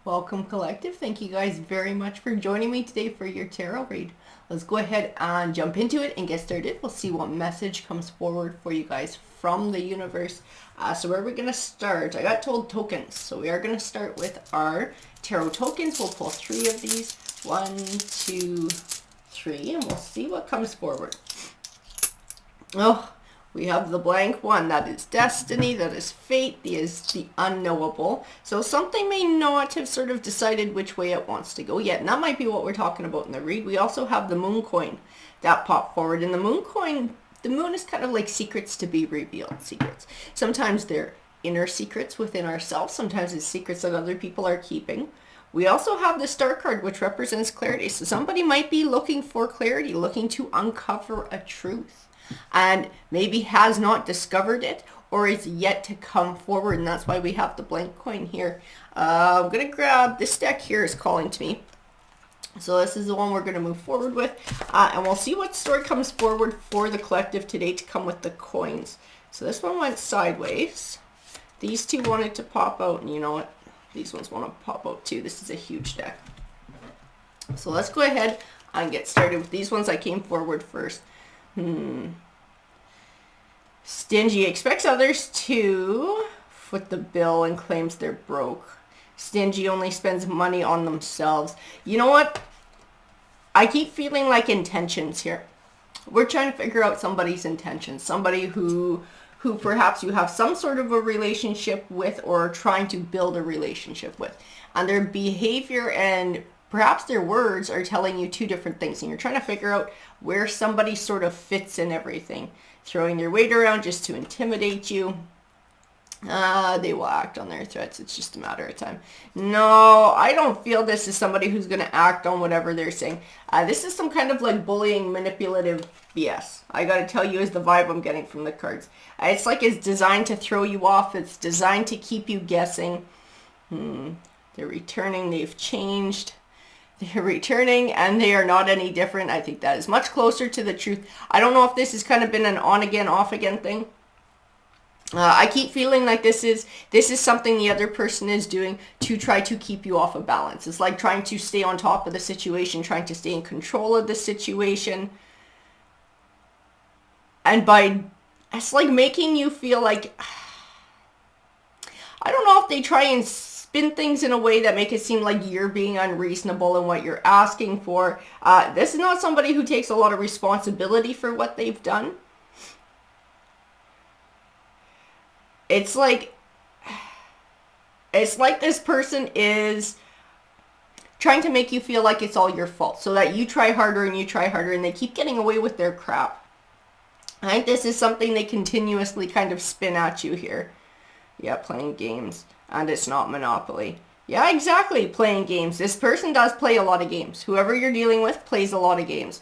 Welcome, Collective. Thank you guys very much for joining me today for your tarot read. Let's go ahead and jump into it and get started. We'll see what message comes forward for you guys from the universe. So where are we going to start? I got told tokens. So we are going to start with our tarot tokens. We'll pull 3 of these. 1, 2, 3. And we'll see what comes forward. Oh, we have the blank one. That is destiny. That is fate. That is the unknowable. So something may not have sort of decided which way it wants to go yet. And that might be what we're talking about in the read. We also have the moon coin that popped forward. And the moon coin, the moon is kind of like secrets to be revealed. Secrets. Sometimes they're inner secrets within ourselves. Sometimes it's secrets that other people are keeping. We also have the star card, which represents clarity. So somebody might be looking for clarity, looking to uncover a truth, and maybe has not discovered it or is yet to come forward. And that's why we have the blank coin here. I'm going to grab this deck here is calling to me. So this is the one we're going to move forward with. And we'll see what story comes forward for the collective today to come with the coins. So this one went sideways. These two wanted to pop out. And you know what? These ones want to pop out too. This is a huge deck. So let's go ahead and get started with these ones. I came forward first. Stingy expects others to foot the bill and claims they're broke. Stingy only spends money on themselves. You know what? I keep feeling like intentions here. We're trying to figure out somebody's intentions. Somebody who perhaps you have some sort of a relationship with or are trying to build a relationship with. And their behavior and perhaps their words are telling you two different things, and you're trying to figure out where somebody sort of fits in everything. Throwing their weight around just to intimidate you. They will act on their threats. It's just a matter of time. No, I don't feel this is somebody who's going to act on whatever they're saying. This is some kind of like bullying, manipulative BS. I got to tell you is the vibe I'm getting from the cards. It's like it's designed to throw you off. It's designed to keep you guessing. They're returning. They've changed. They're returning and they are not any different. I think that is much closer to the truth. I don't know if this has kind of been an on again, off again thing. I keep feeling like this is something the other person is doing to try to keep you off of balance. It's like trying to stay on top of the situation, trying to stay in control of the situation. And it's like making you feel like, I don't know if they try and spin things in a way that make it seem like you're being unreasonable in what you're asking for. This is not somebody who takes a lot of responsibility for what they've done. It's like this person is trying to make you feel like it's all your fault so that you try harder and you try harder and they keep getting away with their crap. I think this is something they continuously kind of spin at you here. Yeah, playing games. And it's not Monopoly. Yeah, exactly, playing games. This person does play a lot of games. Whoever you're dealing with plays a lot of games.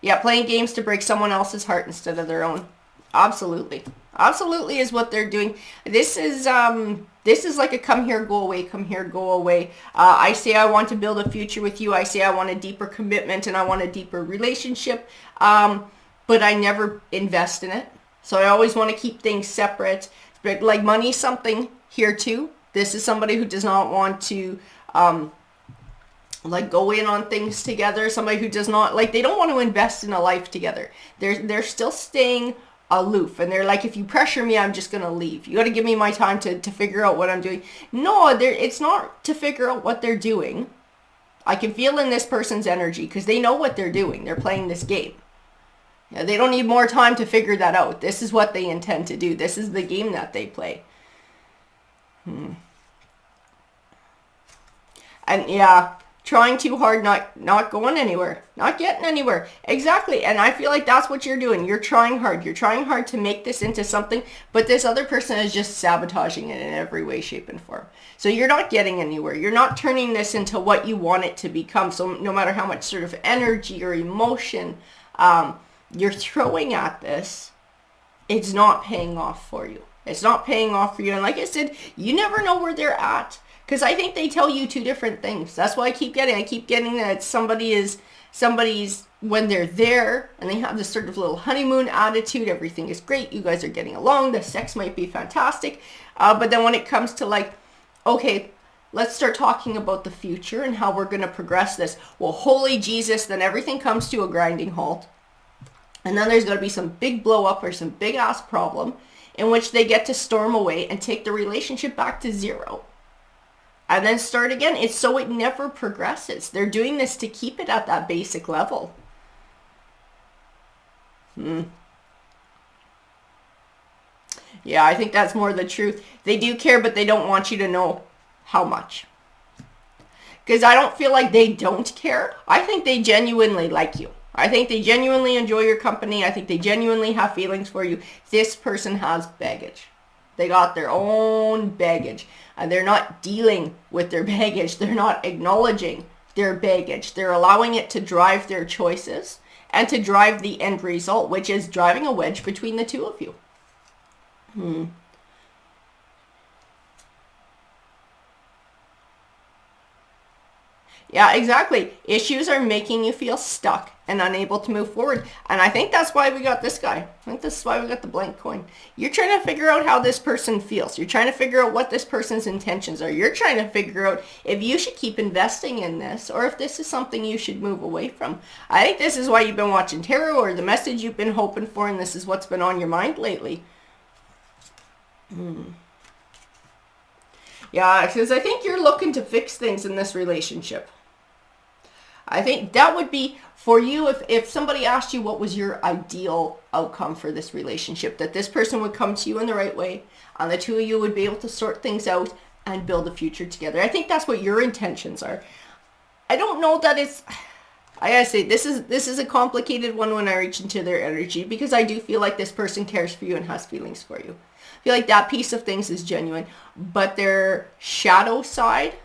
Yeah, playing games to break someone else's heart instead of their own. Absolutely. Absolutely is what they're doing. This is like a come here, go away, come here, go away. I say I want to build a future with you. I say I want a deeper commitment and I want a deeper relationship. But I never invest in it. So I always want to keep things separate. But like money, something here too. This is somebody who does not want to like go in on things together. Somebody who does not like, they don't want to invest in a life together. They're still staying aloof, and they're like, if you pressure me, I'm just gonna leave. You got to give me my time to figure out what I'm doing. No, it's not to figure out what they're doing. I can feel in this person's energy because they know what they're doing. They're playing this game. Yeah, they don't need more time to figure that out. This is what they intend to do. This is the game that they play. And yeah, trying too hard, not going anywhere, not getting anywhere. Exactly. And I feel like that's what you're doing. You're trying hard. You're trying hard to make this into something, but this other person is just sabotaging it in every way, shape, and form. So you're not getting anywhere. You're not turning this into what you want it to become. So no matter how much sort of energy or emotion you're throwing at this, it's not paying off for you. It's not paying off for you. And like I said, you never know where they're at. Because I think they tell you two different things. That's why I keep getting that somebody's, when they're there and they have this sort of little honeymoon attitude, everything is great, you guys are getting along, the sex might be fantastic. But then when it comes to like, okay, Let's start talking about the future and how we're going to progress this. Well, holy Jesus, then everything comes to a grinding halt. And then there's going to be some big blow up or some big ass problem in which they get to storm away and take the relationship back to zero. And then start again. It's so it never progresses. They're doing this to keep it at that basic level. Yeah, I think that's more the truth. They do care, but they don't want you to know how much. Because I don't feel like they don't care. I think they genuinely like you. I think they genuinely enjoy your company. I think they genuinely have feelings for you. This person has baggage. They got their own baggage. And they're not dealing with their baggage. They're not acknowledging their baggage. They're allowing it to drive their choices and to drive the end result, which is driving a wedge between the two of you. Yeah, exactly. Issues are making you feel stuck and unable to move forward. And I think that's why we got this guy. I think this is why we got the blank coin. You're trying to figure out how this person feels. You're trying to figure out what this person's intentions are. You're trying to figure out if you should keep investing in this or if this is something you should move away from. I think this is why you've been watching tarot, or the message you've been hoping for, and this is what's been on your mind lately. Yeah, because I think you're looking to fix things in this relationship. I think that would be for you if somebody asked you what was your ideal outcome for this relationship, that this person would come to you in the right way and the two of you would be able to sort things out and build a future together. I think that's what your intentions are. I don't know that it's, I gotta say, this is a complicated one when I reach into their energy, because I do feel like this person cares for you and has feelings for you. I feel like that piece of things is genuine, but their shadow side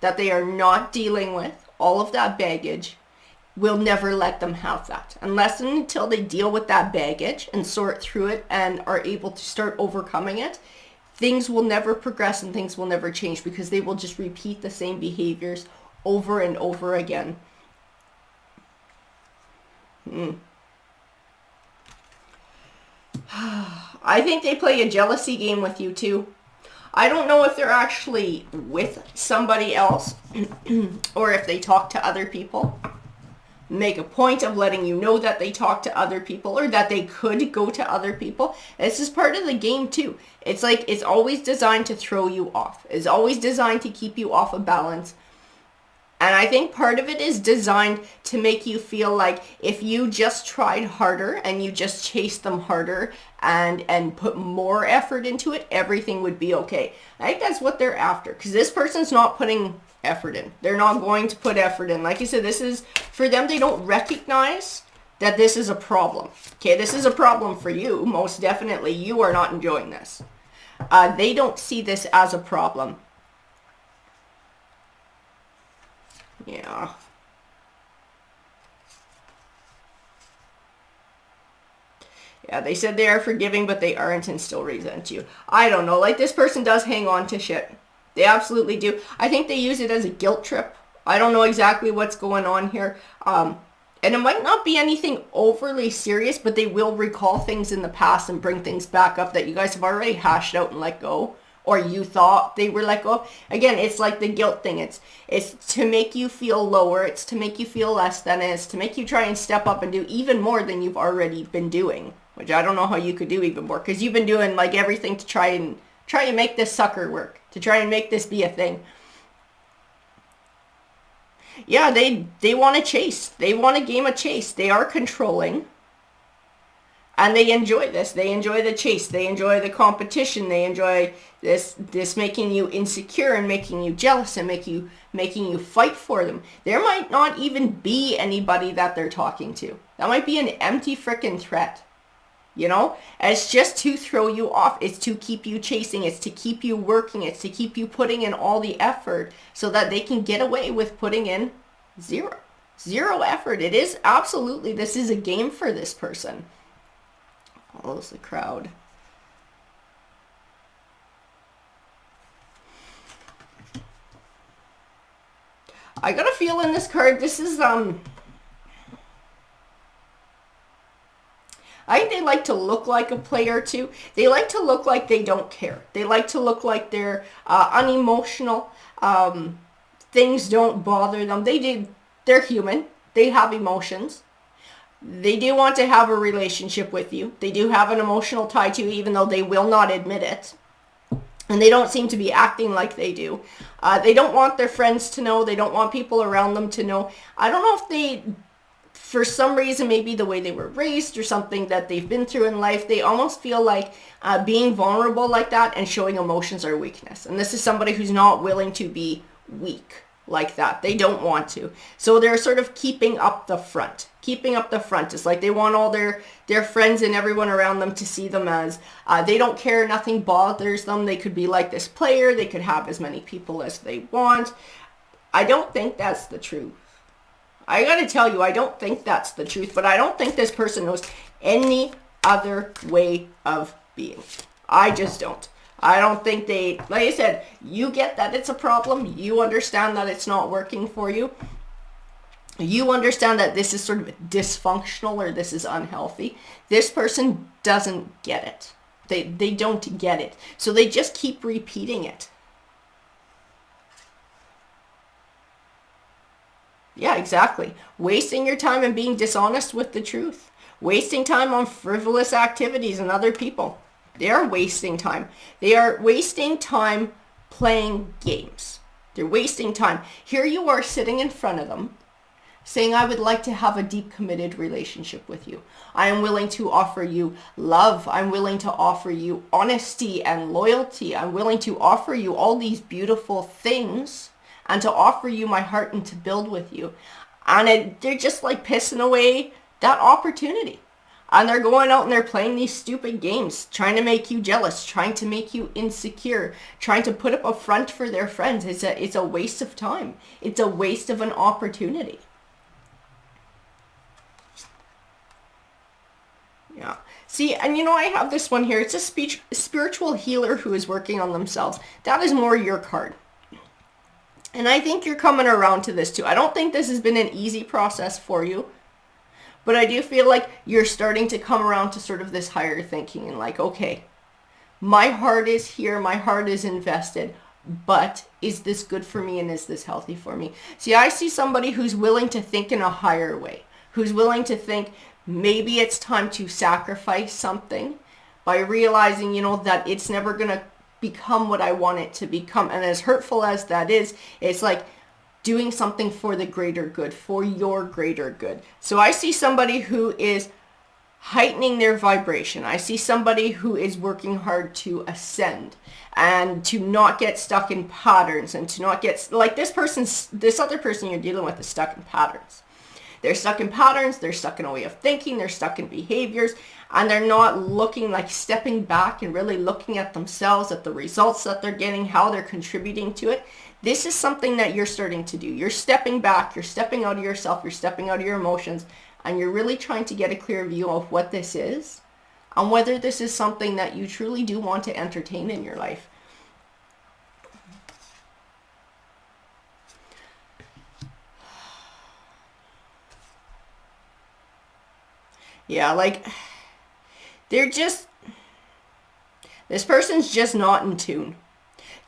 that they are not dealing with, all of that baggage, will never let them have that. Unless and until they deal with that baggage and sort through it and are able to start overcoming it, things will never progress and things will never change, because they will just repeat the same behaviors over and over again. I think they play a jealousy game with you too. I don't know if they're actually with somebody else or if they talk to other people. Make a point of letting you know that they talk to other people or that they could go to other people. This is part of the game too. It's like it's always designed to throw you off. It's always designed to keep you off of balance. And I think part of it is designed to make you feel like if you just tried harder and you just chased them harder and put more effort into it, everything would be okay. I think that's what they're after, because this person's not putting effort in. They're not going to put effort in. Like I said, this is, for them, they don't recognize that this is a problem. Okay, this is a problem for you. Most definitely, you are not enjoying this. They don't see this as a problem. Yeah. Yeah, they said they are forgiving, but they aren't and still resent you. I don't know. Like, this person does hang on to shit. They absolutely do. I think they use it as a guilt trip. I don't know exactly what's going on here. And it might not be anything overly serious, but they will recall things in the past and bring things back up that you guys have already hashed out and let go. Or you thought they were let go. Again, it's like the guilt thing. It's to make you feel lower. It's to make you feel less than. It's to make you try and step up and do even more than you've already been doing. Which I don't know how you could do even more, because you've been doing like everything to try and make this sucker work. To try and make this be a thing. Yeah, they want to chase. They want a game of chase. They are controlling. And they enjoy this. They enjoy the chase. They enjoy the competition. They enjoy this making you insecure and making you jealous and making you fight for them. There might not even be anybody that they're talking to. That might be an empty frickin' threat. You know? And it's just to throw you off. It's to keep you chasing. It's to keep you working. It's to keep you putting in all the effort so that they can get away with putting in zero. Zero effort. It is absolutely, this is a game for this person. Follows the crowd. I got a feel in this card, this is, I think they like to look like a player too. They like to look like they don't care. They like to look like they're unemotional. Things don't bother them. They're human. They have emotions. They do want to have a relationship with you. They do have an emotional tie to you, even though they will not admit it. And they don't seem to be acting like they do. They don't want their friends to know. They don't want people around them to know. I don't know if they, for some reason, maybe the way they were raised or something that they've been through in life, they almost feel like being vulnerable like that and showing emotions are weakness. And this is somebody who's not willing to be weak like that. They don't want to. So they're sort of keeping up the front. Keeping up the front. It's like they want all their friends and everyone around them to see them as they don't care, nothing bothers them. They could be like this player. They could have as many people as they want. I don't think that's the truth. I gotta tell you, I don't think that's the truth, but I don't think this person knows any other way of being. I just don't. I don't think they, like I said, you get that it's a problem. You understand that it's not working for you. You understand that this is sort of dysfunctional or this is unhealthy. This person doesn't get it. They don't get it. So they just keep repeating it. Yeah, exactly. Wasting your time and being dishonest with the truth. Wasting time on frivolous activities and other people. They are wasting time. They are wasting time playing games. They're wasting time. Here you are sitting in front of them saying, I would like to have a deep committed relationship with you. I am willing to offer you love. I'm willing to offer you honesty and loyalty. I'm willing to offer you all these beautiful things and to offer you my heart and to build with you. And they're just like pissing away that opportunity. And they're going out and they're playing these stupid games, trying to make you jealous, trying to make you insecure, trying to put up a front for their friends. It's a waste of time. It's a waste of an opportunity. Yeah. See, and you know, I have this one here. It's a spiritual healer who is working on themselves. That is more your card. And I think you're coming around to this too. I don't think this has been an easy process for you. But I do feel like you're starting to come around to sort of this higher thinking and like, okay, my heart is here. My heart is invested. But is this good for me and is this healthy for me? See, I see somebody who's willing to think in a higher way, who's willing to think maybe it's time to sacrifice something by realizing, you know, that it's never going to become what I want it to become. And as hurtful as that is, it's like doing something for the greater good, for your greater good. So I see somebody who is heightening their vibration. I see somebody who is working hard to ascend and to not get stuck in patterns and to not get, like this other person you're dealing with is stuck in patterns. They're stuck in patterns, they're stuck in a way of thinking, they're stuck in behaviors, and they're not looking, like stepping back and really looking at themselves, at the results that they're getting, how they're contributing to it. This is something that you're starting to do. You're stepping back, you're stepping out of yourself, you're stepping out of your emotions, and you're really trying to get a clear view of what this is and whether this is something that you truly do want to entertain in your life. Yeah, like, this person's just not in tune.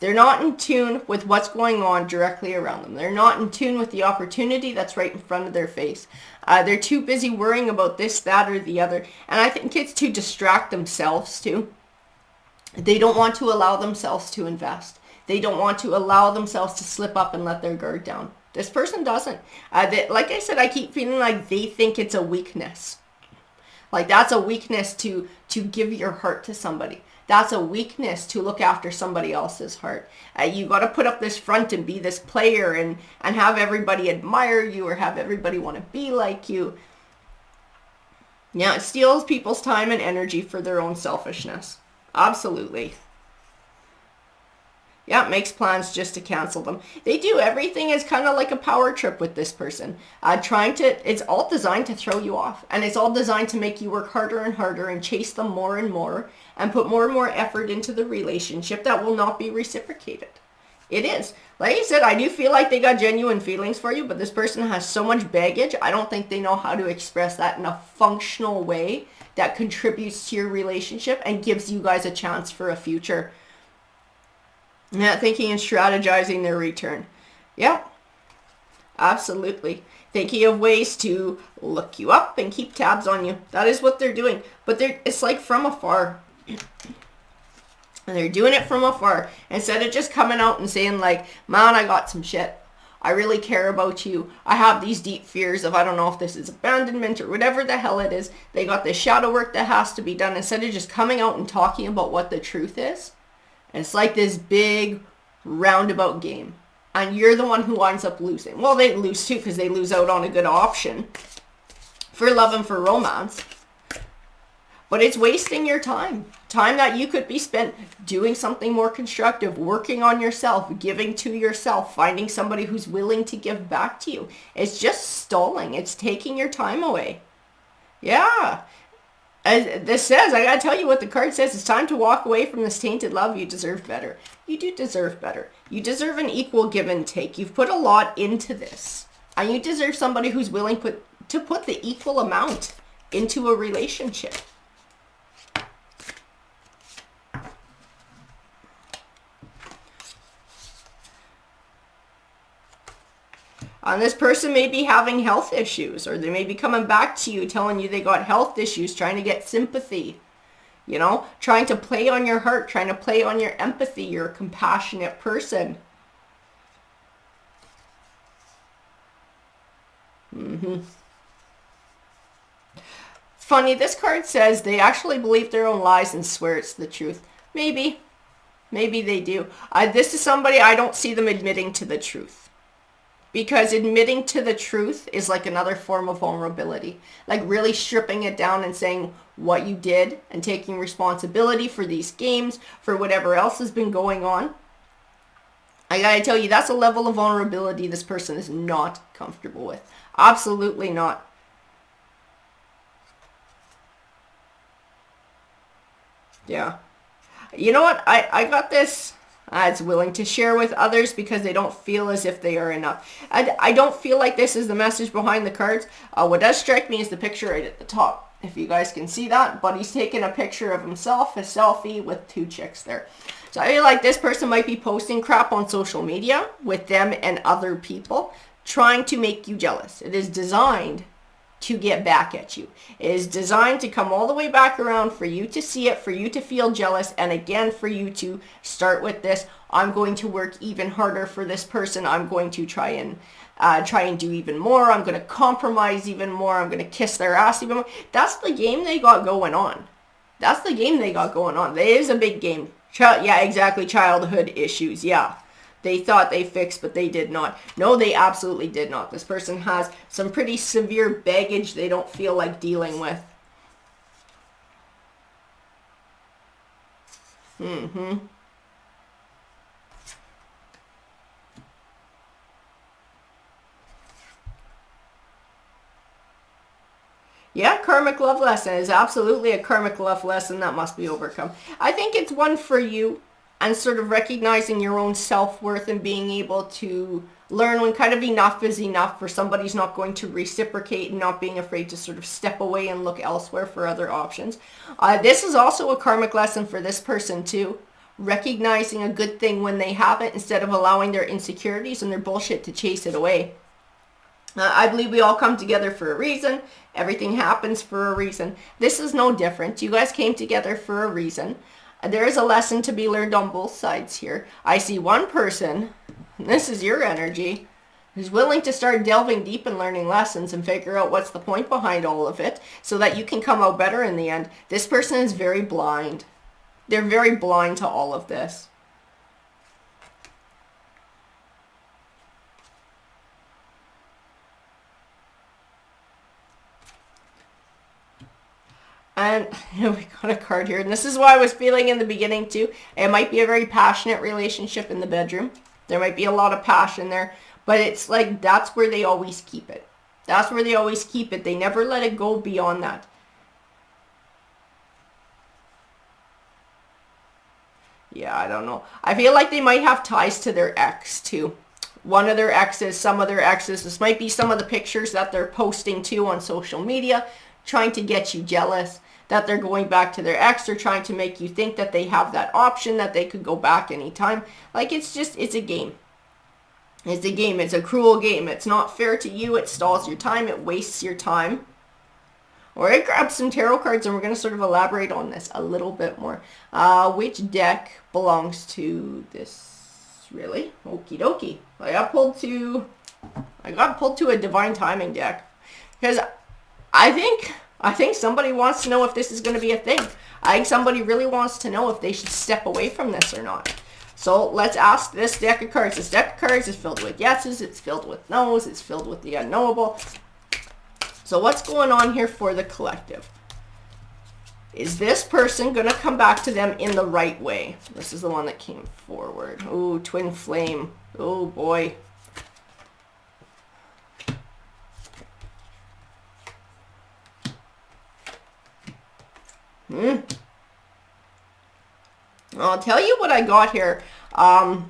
They're not in tune with what's going on directly around them. They're not in tune with the opportunity that's right in front of their face. They're too busy worrying about this, that, or the other. And I think it's to distract themselves too. They don't want to allow themselves to invest. They don't want to allow themselves to slip up and let their guard down. This person doesn't. Like I said, I keep feeling like they think it's a weakness. Like that's a weakness to give your heart to somebody. That's a weakness to look after somebody else's heart. You got to put up this front and be this player and have everybody admire you or have everybody want to be like you. Yeah, it steals people's time and energy for their own selfishness. Absolutely. Yeah, makes plans just to cancel them. They do. Everything is kind of like a power trip with this person. It's all designed to throw you off. And it's all designed to make you work harder and harder and chase them more and more and put more and more effort into the relationship that will not be reciprocated. It is. Like I said, I do feel like they got genuine feelings for you, but this person has so much baggage. I don't think they know how to express that in a functional way that contributes to your relationship and gives you guys a chance for a future. Yeah, thinking and strategizing their return. Yeah, absolutely. Thinking of ways to look you up and keep tabs on you. That is what they're doing. But it's like from afar. And they're doing it from afar. Instead of just coming out and saying like, man, I got some shit. I really care about you. I have these deep fears of, I don't know if this is abandonment or whatever the hell it is. They got this shadow work that has to be done. Instead of just coming out and talking about what the truth is. And it's like this big roundabout game. And you're the one who winds up losing. Well, they lose too because they lose out on a good option for love and for romance. But it's wasting your time. Time that you could be spent doing something more constructive, working on yourself, giving to yourself, finding somebody who's willing to give back to you. It's just stalling. It's taking your time away. Yeah. As this says, I gotta tell you what the card says. It's time to walk away from this tainted love. You deserve better. You do deserve better. You deserve an equal give and take. You've put a lot into this. And you deserve somebody who's willing to put the equal amount into a relationship. And this person may be having health issues, or they may be coming back to you telling you they got health issues, trying to get sympathy, you know, trying to play on your heart, trying to play on your empathy. You're a compassionate person. It's funny, this card says they actually believe their own lies and swear it's the truth. Maybe they do. This is somebody, I don't see them admitting to the truth. Because admitting to the truth is like another form of vulnerability. Like really stripping it down and saying what you did and taking responsibility for these games, for whatever else has been going on. I gotta tell you, that's a level of vulnerability this person is not comfortable with. Absolutely not. Yeah. You know what? I got this. It's willing to share with others because they don't feel as if they are enough. I don't feel like this is the message behind the cards. What does strike me is the picture right at the top. If you guys can see that. But he's taking a picture of himself, a selfie with two chicks there. So I feel like this person might be posting crap on social media with them and other people, trying to make you jealous. It is designed to get back at you. It is designed to come all the way back around for you to see it, for you to feel jealous, and again for you to start with this, I'm going to work even harder for this person. I'm going to try and do even more. I'm going to compromise even more. I'm going to kiss their ass even more. That's the game they got going on. That's the game they got going on. It is a big game. Yeah, exactly. Childhood issues. Yeah. They thought they fixed, but they did not. No, they absolutely did not. This person has some pretty severe baggage they don't feel like dealing with. Yeah, karmic love lesson is absolutely a karmic love lesson that must be overcome. I think it's one for you. And sort of recognizing your own self-worth and being able to learn when kind of enough is enough, for somebody's not going to reciprocate, and not being afraid to sort of step away and look elsewhere for other options. This is also a karmic lesson for this person too. Recognizing a good thing when they have it instead of allowing their insecurities and their bullshit to chase it away. I believe we all come together for a reason. Everything happens for a reason. This is no different. You guys came together for a reason. There is a lesson to be learned on both sides here. I see one person, this is your energy, who's willing to start delving deep and learning lessons and figure out what's the point behind all of it so that you can come out better in the end. This person is very blind. They're very blind to all of this. And we got a card here. And this is what I was feeling in the beginning too. It might be a very passionate relationship in the bedroom. There might be a lot of passion there. But it's like that's where they always keep it. That's where they always keep it. They never let it go beyond that. Yeah, I don't know. I feel like they might have ties to their ex too. One of their exes, some of their exes. This might be some of the pictures that they're posting too on social media, trying to get you jealous that they're going back to their ex, or trying to make you think that they have that option, that they could go back anytime. Like, it's a game. It's a game. It's a cruel game. It's not fair to you. It stalls your time. It wastes your time. Or I grabbed some tarot cards and we're going to sort of elaborate on this a little bit more. Which deck belongs to this? Really? Okie dokie. I got pulled to a divine timing deck. Because I think somebody wants to know if this is going to be a thing. I think somebody really wants to know if they should step away from this or not. So let's ask this deck of cards. This deck of cards is filled with yeses. It's filled with no's. It's filled with the unknowable. So what's going on here for the collective? Is this person going to come back to them in the right way? This is the one that came forward. Oh, twin flame. Oh, boy. I'll tell you what I got here. I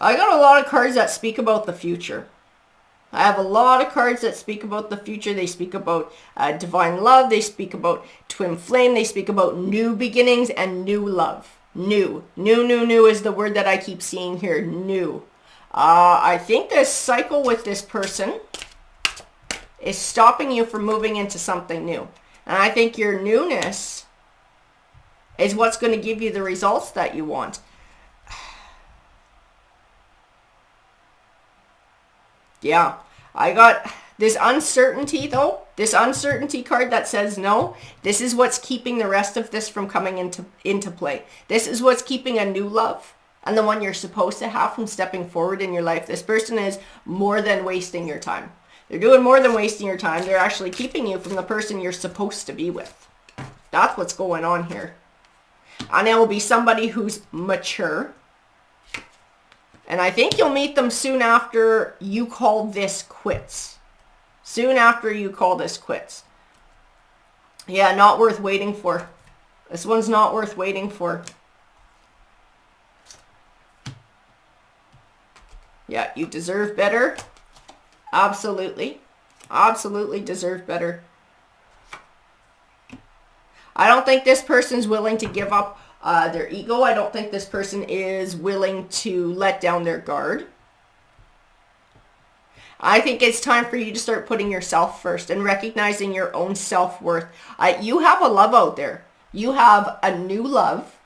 got a lot of cards that speak about the future. I have a lot of cards that speak about the future. They speak about divine love. They speak about twin flame. They speak about new beginnings and new love. New is the word that I keep seeing here. New. I think this cycle with this person is stopping you from moving into something new. And I think your newness is what's going to give you the results that you want. Yeah, I got this uncertainty though. This uncertainty card that says no. This is what's keeping the rest of this from coming into play. This is what's keeping a new love and the one you're supposed to have from stepping forward in your life. This person is more than wasting your time. They're doing more than wasting your time. They're actually keeping you from the person you're supposed to be with. That's what's going on here. And it will be somebody who's mature. And I think you'll meet them soon after you call this quits. Soon after you call this quits. Yeah, not worth waiting for. This one's not worth waiting for. Yeah, you deserve better. Absolutely. Absolutely deserve better. I don't think this person's willing to give up their ego. I don't think this person is willing to let down their guard. I think it's time for you to start putting yourself first and recognizing your own self-worth. You have a love out there. You have a new love.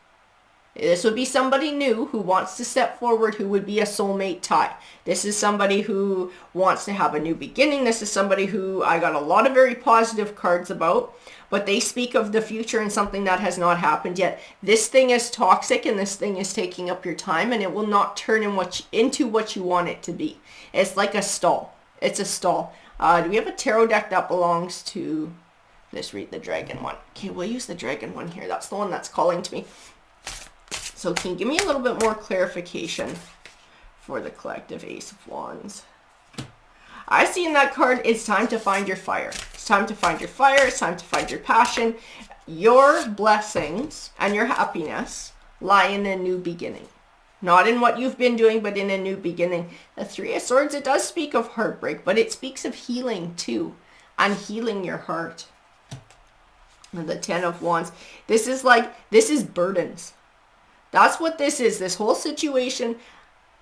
This would be somebody new who wants to step forward, who would be a soulmate tie. This is somebody who wants to have a new beginning. This is somebody who I got a lot of very positive cards about, but they speak of the future and something that has not happened yet. This thing is toxic and this thing is taking up your time, and it will not turn into what you want it to be. It's like a stall. It's a stall. Do we have a tarot deck that belongs to... Let's read the dragon one. Okay, we'll use the dragon one here. That's the one that's calling to me. So can you give me a little bit more clarification for the collective Ace of Wands? I see in that card, it's time to find your fire. It's time to find your fire. It's time to find your passion. Your blessings and your happiness lie in a new beginning. Not in what you've been doing, but in a new beginning. The Three of Swords, it does speak of heartbreak, but it speaks of healing too. And healing your heart. And the Ten of Wands. This is burdens. That's what this is. This whole situation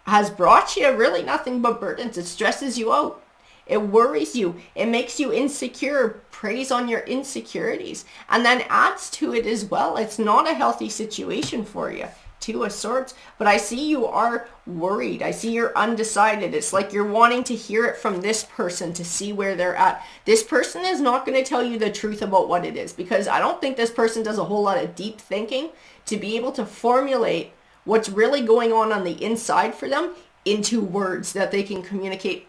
has brought you really nothing but burdens. It stresses you out. It worries you. It makes you insecure, preys on your insecurities, and then adds to it as well. It's not a healthy situation for you. Two of Swords. But I see you are worried. I see you're undecided. It's like you're wanting to hear it from this person to see where they're at. This person is not going to tell you the truth about what it is, because I don't think this person does a whole lot of deep thinking to be able to formulate what's really going on the inside for them into words that they can communicate.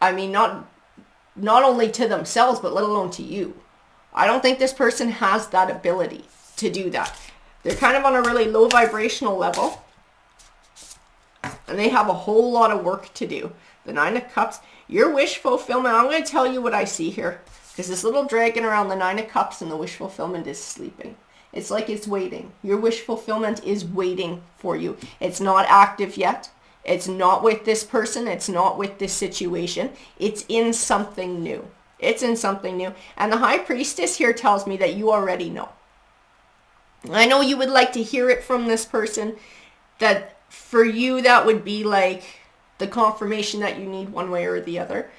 I mean, not only to themselves, but let alone to you. I don't think this person has that ability to do that. They're kind of on a really low vibrational level, and they have a whole lot of work to do. The Nine of Cups, your wish fulfillment, I'm going to tell you what I see here, because this little dragon around the Nine of Cups and the wish fulfillment is sleeping. It's like it's waiting. Your wish fulfillment is waiting for you. It's not active yet. It's not with this person. It's not with this situation. It's in something new. It's in something new. And the High Priestess here tells me that you already know. I know you would like to hear it from this person, that for you that would be like the confirmation that you need one way or the other.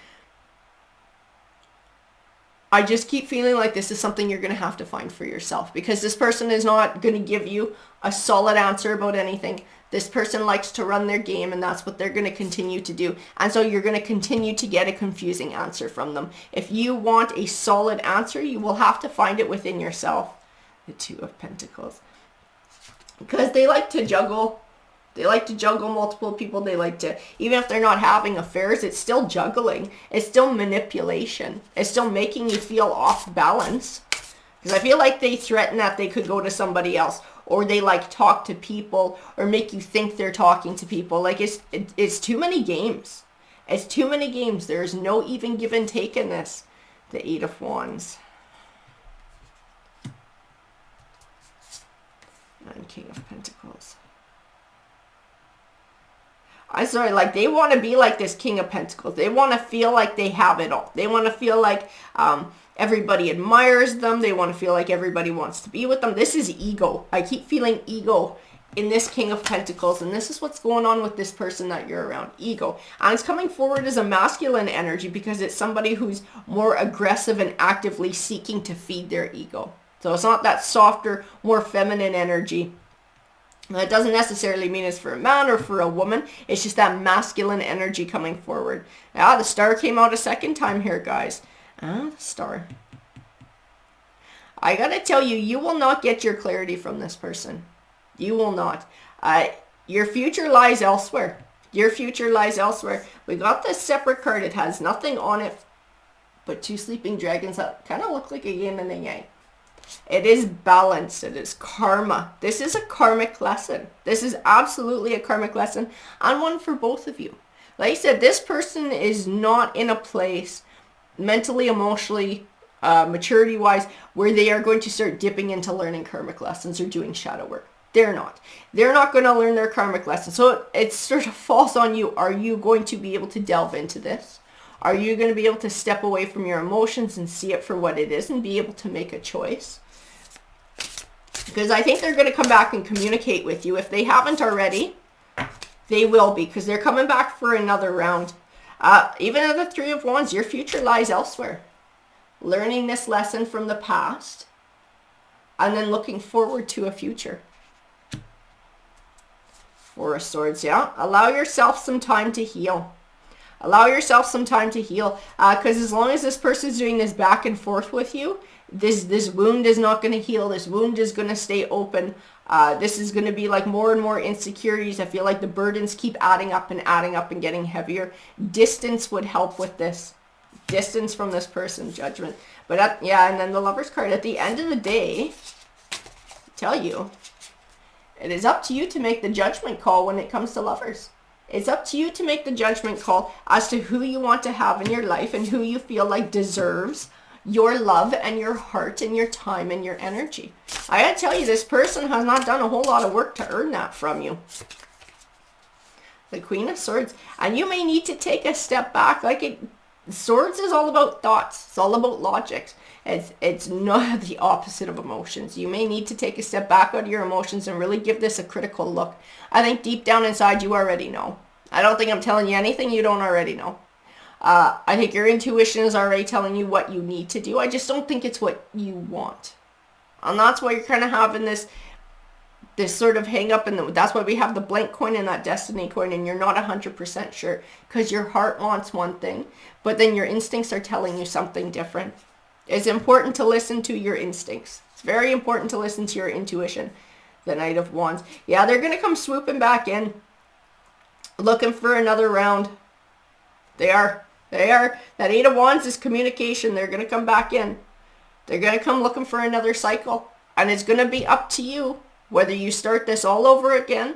I just keep feeling like this is something you're going to have to find for yourself, because this person is not going to give you a solid answer about anything. This person likes to run their game, and that's what they're going to continue to do. And so you're going to continue to get a confusing answer from them. If you want a solid answer, you will have to find it within yourself. The Two of Pentacles. Because they like to juggle. They like to juggle multiple people. They like to, even if they're not having affairs, it's still juggling. It's still manipulation. It's still making you feel off balance. Because I feel like they threaten that they could go to somebody else. Or they like talk to people. Or make you think they're talking to people. Like it's too many games. It's too many games. There's no even give and take in this. The Eight of Wands. And King of Pentacles. I'm sorry, like they want to be like this King of Pentacles. They want to feel like they have it all. They want to feel like everybody admires them. They want to feel like everybody wants to be with them. This is ego. I keep feeling ego in this King of Pentacles. And this is what's going on with this person that you're around. Ego. And it's coming forward as a masculine energy because it's somebody who's more aggressive and actively seeking to feed their ego. So it's not that softer, more feminine energy. That doesn't necessarily mean it's for a man or for a woman. It's just that masculine energy coming forward. Ah, the Star came out a second time here, guys. Ah, the Star. I gotta tell you, you will not get your clarity from this person. You will not. Your future lies elsewhere. Your future lies elsewhere. We got this separate card. It has nothing on it but two sleeping dragons that kind of look like a yin and a yang. It is balance. It is karma. This is a karmic lesson. This is absolutely a karmic lesson, and one for both of you. Like I said, this person is not in a place mentally, emotionally, maturity-wise, where they are going to start dipping into learning karmic lessons or doing shadow work. They're not. They're not going to learn their karmic lesson. So it sort of falls on you. Are you going to be able to delve into this? Are you going to be able to step away from your emotions and see it for what it is and be able to make a choice? Because I think they're going to come back and communicate with you. If they haven't already, they will be, because they're coming back for another round. Even at the Three of Wands, your future lies elsewhere. Learning this lesson from the past and then looking forward to a future. Four of Swords, yeah. Allow yourself some time to heal. Allow yourself some time to heal, because as long as this person's doing this back and forth with you, this wound is not going to heal. This wound is going to stay open. This is going to be like more and more insecurities. I feel like the burdens keep adding up and getting heavier. Distance would help with this. Distance from this person, judgment. But yeah, and then the Lover's card. At the end of the day, I tell you, it is up to you to make the judgment call when it comes to lovers. It's up to you to make the judgment call as to who you want to have in your life and who you feel like deserves your love and your heart and your time and your energy. I gotta tell you, this person has not done a whole lot of work to earn that from you. The Queen of Swords. And you may need to take a step back. Swords is all about thoughts. It's all about logic. It's not the opposite of emotions. You may need to take a step back out of your emotions and really give this a critical look. I think deep down inside you already know. I don't think I'm telling you anything you don't already know. I think your intuition is already telling you what you need to do. I just don't think it's what you want. And that's why you're kind of having this sort of hang up, and that's why we have the blank coin and that destiny coin, and you're not 100% sure because your heart wants one thing, but then your instincts are telling you something different. It's important to listen to your instincts. It's very important to listen to your intuition. The Knight of Wands. Yeah, they're going to come swooping back in, looking for another round. They are. That Eight of Wands is communication. They're going to come back in. They're going to come looking for another cycle. And it's going to be up to you whether you start this all over again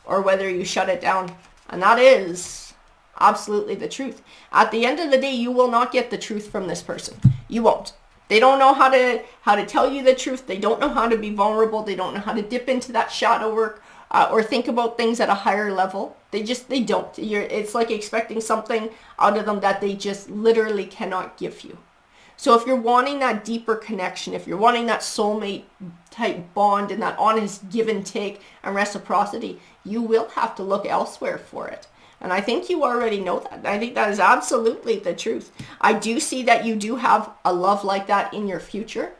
or whether you shut it down. And that is absolutely the truth. At the end of the day, you will not get the truth from this person. You won't. They don't know how to tell you the truth. They don't know how to be vulnerable. They don't know how to dip into that shadow work or think about things at a higher level. They don't. It's like expecting something out of them that they just literally cannot give you. So if you're wanting that deeper connection, if you're wanting that soulmate type bond and that honest give and take and reciprocity, you will have to look elsewhere for it. And I think you already know that. I think that is absolutely the truth. I do see that you do have a love like that in your future,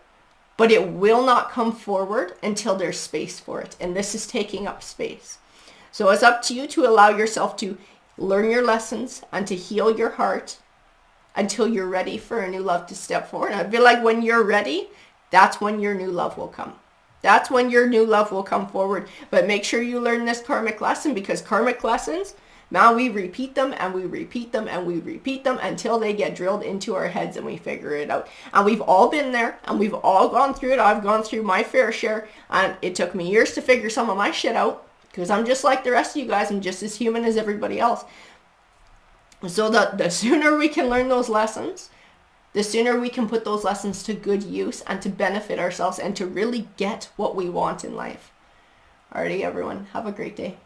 but it will not come forward until there's space for it. And this is taking up space. So it's up to you to allow yourself to learn your lessons and to heal your heart until you're ready for a new love to step forward. And I feel like when you're ready, that's when your new love will come. That's when your new love will come forward. But make sure you learn this karmic lesson, because karmic lessons, now we repeat them and we repeat them and we repeat them until they get drilled into our heads and we figure it out. And we've all been there and we've all gone through it. I've gone through my fair share, and it took me years to figure some of my shit out, because I'm just like the rest of you guys. I'm just as human as everybody else. So the sooner we can learn those lessons, the sooner we can put those lessons to good use and to benefit ourselves and to really get what we want in life. Alrighty, everyone. Have a great day.